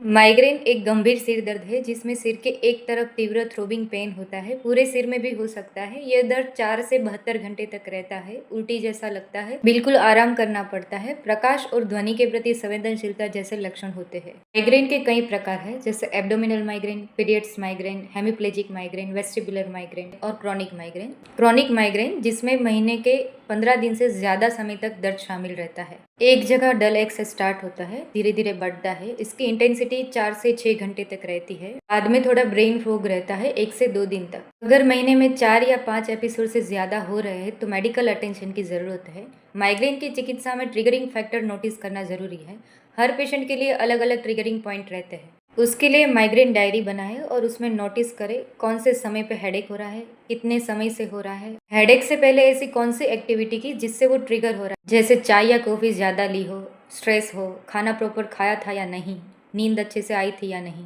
Migraine एक गंभीर सिर दर्द है जिसमें सिर के एक तरफ तीव्र थ्रोबिंग पेन होता है। पूरे सिर में भी हो सकता है। यह दर्द 4 से 72 घंटे तक रहता है। उल्टी जैसा लगता है। बिल्कुल आराम करना पड़ता है। प्रकाश और ध्वनि के प्रति संवेदनशीलता जैसे लक्षण होते हैं। माइग्रेन के कई प्रकार हैं, जैसे abdominal migraine, periods migraine, hemiplegic migraine, vestibular migraine और क्रॉनिक माइग्रेन। क्रॉनिक माइग्रेन जिसमें महीने के 15 दिन से ज्यादा समय तक दर्द शामिल रहता है। एक जगह डल एक से स्टार्ट होता है, धीरे धीरे बढ़ता है। इसकी इंटेंसिटी 4 से 6 घंटे तक रहती है। बाद में थोड़ा ब्रेन फॉग रहता है 1 से 2 दिन तक। अगर महीने में 4 या 5 एपिसोड से ज्यादा हो रहे हैं तो मेडिकल अटेंशन की जरूरत है। माइग्रेन की चिकित्सा में ट्रिगरिंग फैक्टर नोटिस करना जरूरी है। हर पेशेंट के लिए अलग अलग ट्रिगरिंग पॉइंट रहते हैं। उसके लिए माइग्रेन डायरी बनाएं और उसमें नोटिस करें कौन से समय पे हेडेक हो रहा है, कितने समय से हो रहा है। हेडेक से पहले ऐसी कौन सी एक्टिविटी की जिससे वो ट्रिगर हो रहा है, जैसे चाय या कॉफी ज्यादा ली हो, स्ट्रेस हो, खाना प्रॉपर खाया था या नहीं, नींद अच्छे से आई थी या नहीं,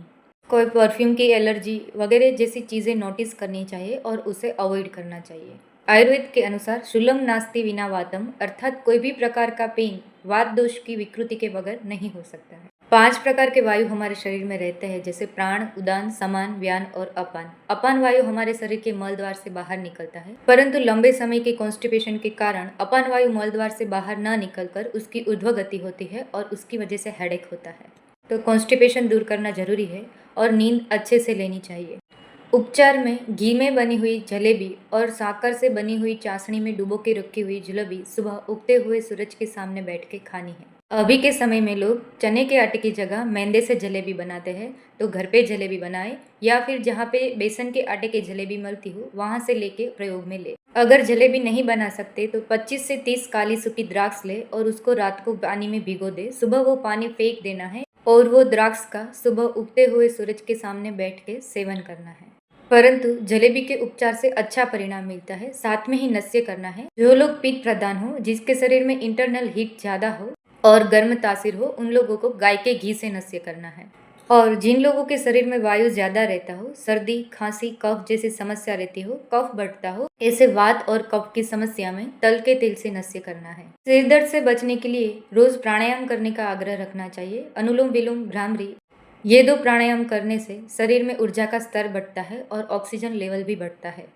कोई परफ्यूम की एलर्जी वगैरह जैसी चीजें नोटिस करनी चाहिए और उसे अवॉइड करना चाहिए। आयुर्वेद के अनुसार शूलम नास्ति विना वातम, अर्थात कोई भी प्रकार का पेन वात दोष की विकृति के बगैर नहीं हो सकता है। 5 प्रकार के वायु हमारे शरीर में रहते हैं, जैसे प्राण, उदान, समान, व्यान और अपान। अपान वायु हमारे शरीर के मल द्वार से बाहर निकलता है, परंतु लंबे समय के कॉन्स्टिपेशन के कारण अपान वायु मल द्वार से बाहर न निकलकर उसकी ऊर्ध्व गति होती है और उसकी वजह से हेडेक होता है। तो कॉन्स्टिपेशन दूर करना जरूरी है और नींद अच्छे से लेनी चाहिए। उपचार में घी में बनी हुई जलेबी और शक्कर से बनी हुई चाशनी में डुबो के रखी हुई जलेबी सुबह उगते हुए सूरज के सामने बैठ के खानी है। अभी के समय में लोग चने के आटे की जगह मैदे से जलेबी बनाते हैं, तो घर पे जलेबी बनाएं या फिर जहाँ पे बेसन के आटे की जलेबी मिलती हो वहां से लेके प्रयोग में ले। अगर जलेबी नहीं बना सकते तो 25 से 30 काली सूखी द्राक्ष ले और उसको रात को पानी में भिगो दे। सुबह वो पानी फेंक देना है और वो द्राक्ष का सुबह उगते हुए सूरज के सामने बैठ के सेवन करना है। परंतु जलेबी के उपचार से अच्छा परिणाम मिलता है। साथ में ही नस्य करना है। जो लोग पित्त प्रधान हो, जिसके शरीर में इंटरनल हीट ज्यादा हो और गर्म तासीर हो, उन लोगों को गाय के घी से नस्य करना है। और जिन लोगों के शरीर में वायु ज्यादा रहता हो, सर्दी, खांसी, कफ जैसी समस्या रहती हो, कफ बढ़ता हो, ऐसे वात और कफ की समस्या में तल के तेल से नस्य करना है। सिर दर्द से बचने के लिए रोज प्राणायाम करने का आग्रह रखना चाहिए। अनुलोम विलोम, भ्रामरी, ये 2 प्राणायाम करने से शरीर में ऊर्जा का स्तर बढ़ता है और ऑक्सीजन लेवल भी बढ़ता है।